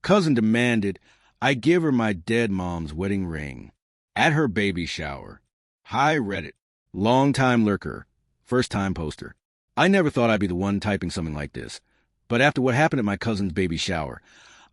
cousin demanded I give her my dead mom's wedding ring at her baby shower. Hi, Reddit. Long-time lurker. First-time poster. I never thought I'd be the one typing something like this. But after what happened at my cousin's baby shower,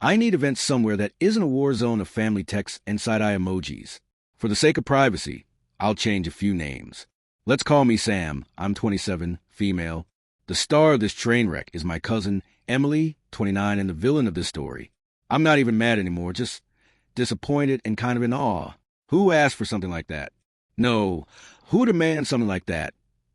I need events somewhere that isn't a war zone of family texts and side-eye emojis. For the sake of privacy, I'll change a few names. Let's call me Sam. I'm 27, female. The star of this train wreck is my cousin, Emily, 29, and the villain of this story. I'm not even mad anymore, just disappointed and kind of in awe. Who asked for something like that? No, who demands something like that?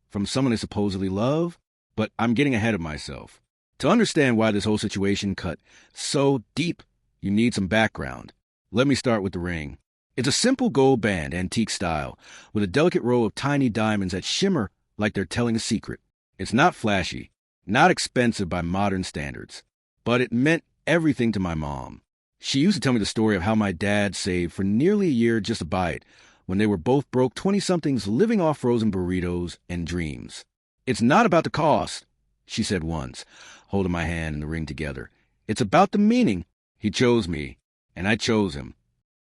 From someone they supposedly love? But I'm getting ahead of myself. To understand why this whole situation cut so deep, you need some background. Let me start with the ring. It's a simple gold band, antique style, with a delicate row of tiny diamonds that shimmer like they're telling a secret. It's not flashy, not expensive by modern standards, but it meant everything to my mom. She used to tell me the story of how my dad saved for nearly a year just to buy it, when they were both broke 20-somethings living off frozen burritos and dreams. It's not about the cost, she said once, holding my hand and the ring together. It's about the meaning. He chose me, and I chose him.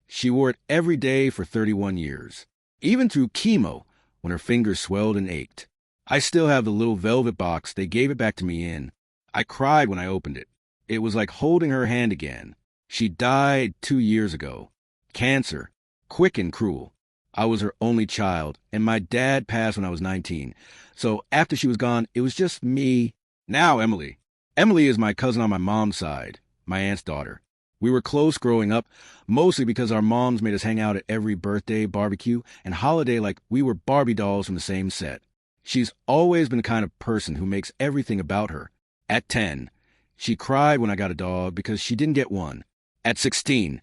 She wore it every day for 31 years, even through chemo when her fingers swelled and ached. I still have the little velvet box they gave it back to me in. I cried when I opened it. It was like holding her hand again. She died 2 years ago. Cancer. Quick and cruel. I was her only child, and my dad passed when I was 19. So after she was gone, it was just me. Now Emily. Emily is my cousin on my mom's side, my aunt's daughter. We were close growing up, mostly because our moms made us hang out at every birthday, barbecue, and holiday like we were Barbie dolls from the same set. She's always been the kind of person who makes everything about her. At 10, she cried when I got a dog because she didn't get one. At 16,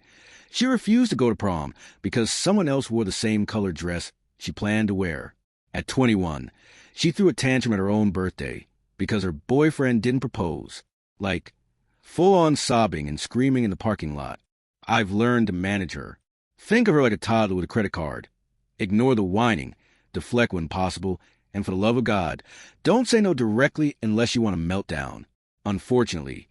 she refused to go to prom because someone else wore the same colored dress she planned to wear. At 21, she threw a tantrum at her own birthday because her boyfriend didn't propose. Like, full-on sobbing and screaming in the parking lot. I've learned to manage her. Think of her like a toddler with a credit card. Ignore the whining, deflect when possible, and for the love of God, don't say no directly unless you want a meltdown. Unfortunately,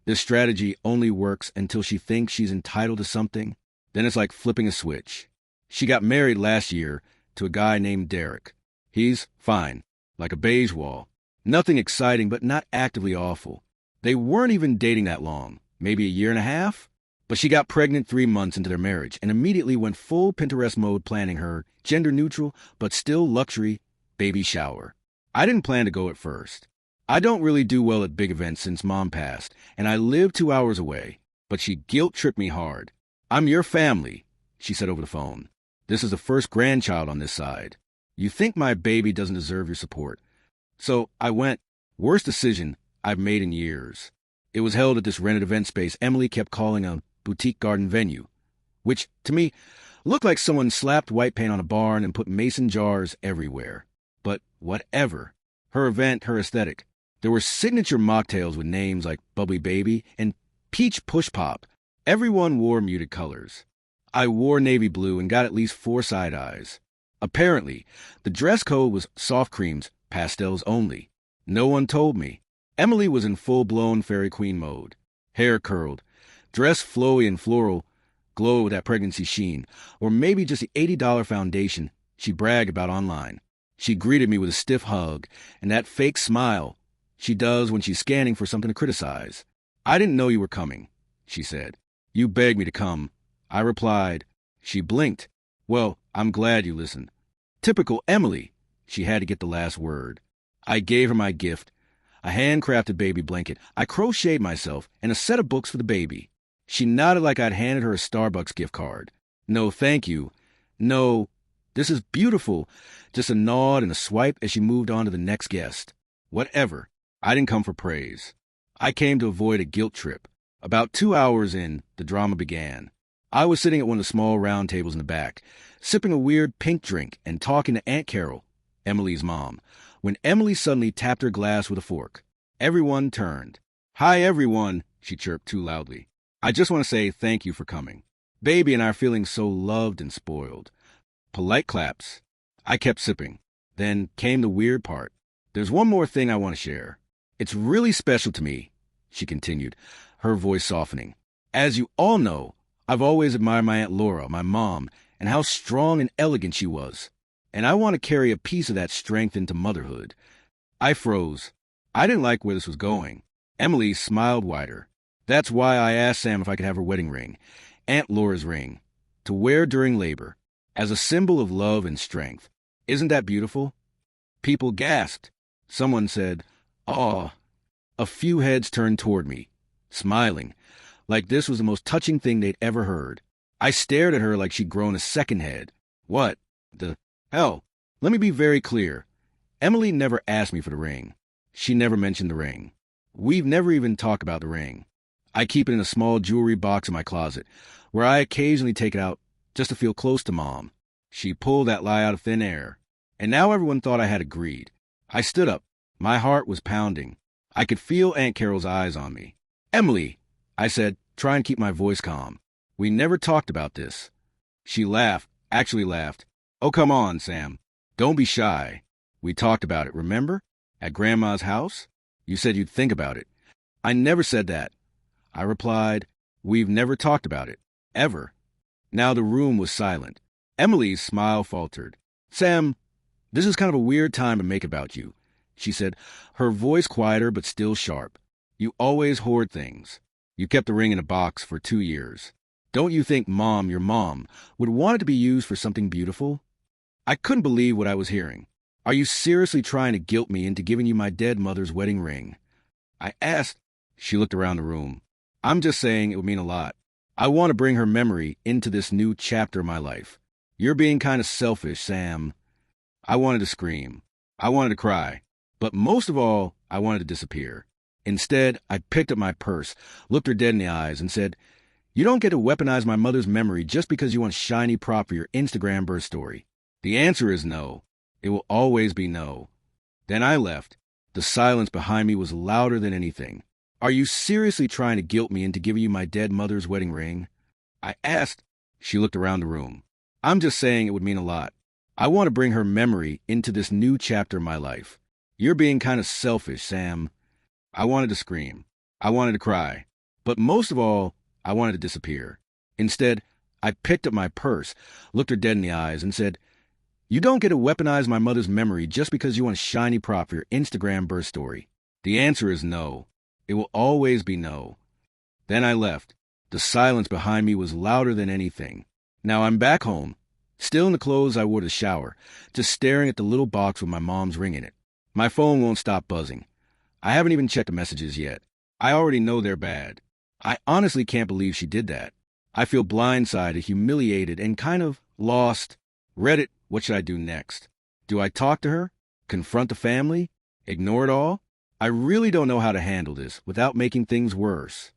this strategy only works until she thinks she's entitled to something. Then it's like flipping a switch. She got married last year to a guy named Derek. He's fine, like a beige wall. Nothing exciting, but not actively awful. They weren't even dating that long, maybe a year and a half. But she got pregnant 3 months into their marriage and immediately went full Pinterest mode planning her gender-neutral but still luxury baby shower. I didn't plan to go at first. I don't really do well at big events since Mom passed, and I live 2 hours away. But she guilt-tripped me hard. I'm your family, she said over the phone. This is the first grandchild on this side. You think my baby doesn't deserve your support. So I went. Worst decision I've made in years. It was held at this rented event space Emily kept calling a boutique garden venue, which, to me, looked like someone slapped white paint on a barn and put mason jars everywhere. But whatever. Her event, her aesthetic. There were signature mocktails with names like Bubbly Baby and Peach Push Pop. Everyone wore muted colors. I wore navy blue and got at least 4 side eyes. Apparently, the dress code was soft creams, pastels only. No one told me. Emily was in full-blown fairy queen mode. Hair curled, dress flowy and floral, glowed with that pregnancy sheen, or maybe just the $80 foundation she bragged about online. She greeted me with a stiff hug and that fake smile she does when she's scanning for something to criticize. I didn't know you were coming, she said. You begged me to come. I replied. She blinked. Well, I'm glad you listened. Typical Emily. She had to get the last word. I gave her my gift, a handcrafted baby blanket I crocheted myself, and a set of books for the baby. She nodded like I'd handed her a Starbucks gift card. No, thank you. No, this is beautiful. Just a nod and a swipe as she moved on to the next guest. Whatever. I didn't come for praise. I came to avoid a guilt trip. About 2 hours in, the drama began. I was sitting at one of the small round tables in the back, sipping a weird pink drink and talking to Aunt Carol, Emily's mom, when Emily suddenly tapped her glass with a fork. Everyone turned. Hi, everyone, she chirped too loudly. I just want to say thank you for coming. Baby and I are feeling so loved and spoiled. Polite claps. I kept sipping. Then came the weird part. There's one more thing I want to share. It's really special to me, she continued, her voice softening. As you all know, I've always admired my Aunt Laura, my mom, and how strong and elegant she was. And I want to carry a piece of that strength into motherhood. I froze. I didn't like where this was going. Emily smiled wider. That's why I asked Sam if I could have her wedding ring, Aunt Laura's ring, to wear during labor, as a symbol of love and strength. Isn't that beautiful? People gasped. Someone said, "Aw." A few heads turned toward me, smiling, like this was the most touching thing they'd ever heard. I stared at her like she'd grown a second head. What the hell? Let me be very clear. Emily never asked me for the ring. She never mentioned the ring. We've never even talked about the ring. I keep it in a small jewelry box in my closet, where I occasionally take it out just to feel close to Mom. She pulled that lie out of thin air, and now everyone thought I had agreed. I stood up. My heart was pounding. I could feel Aunt Carol's eyes on me. "Emily," I said, trying to keep my voice calm. "We never talked about this." She laughed, actually laughed. "Oh, come on, Sam. Don't be shy. We talked about it, remember? At Grandma's house? You said you'd think about it." "I never said that." I replied, "We've never talked about it. Ever." Now the room was silent. Emily's smile faltered. "Sam, this is kind of a weird time to make about you," she said, her voice quieter but still sharp. "You always hoard things. You kept the ring in a box for 2 years. Don't you think Mom, your mom, would want it to be used for something beautiful?" I couldn't believe what I was hearing. "Are you seriously trying to guilt me into giving you my dead mother's wedding ring?" I asked. She looked around the room. "I'm just saying it would mean a lot. I want to bring her memory into this new chapter of my life. You're being kind of selfish, Sam." I wanted to scream. I wanted to cry. But most of all, I wanted to disappear. Instead, I picked up my purse, looked her dead in the eyes, and said, "You don't get to weaponize my mother's memory just because you want a shiny prop for your Instagram birth story. The answer is no. It will always be no." Then I left. The silence behind me was louder than anything. "Are you seriously trying to guilt me into giving you my dead mother's wedding ring?" I asked. She looked around the room. "I'm just saying it would mean a lot. I want to bring her memory into this new chapter of my life. You're being kind of selfish, Sam." I wanted to scream. I wanted to cry. But most of all, I wanted to disappear. Instead, I picked up my purse, looked her dead in the eyes, and said, "You don't get to weaponize my mother's memory just because you want a shiny prop for your Instagram birth story. The answer is no. It will always be no." Then I left. The silence behind me was louder than anything. Now I'm back home, still in the clothes I wore to the shower, just staring at the little box with my mom's ring in it. My phone won't stop buzzing. I haven't even checked the messages yet. I already know they're bad. I honestly can't believe she did that. I feel blindsided, humiliated, and kind of lost. Reddit, what should I do next? Do I talk to her? Confront the family? Ignore it all? I really don't know how to handle this without making things worse.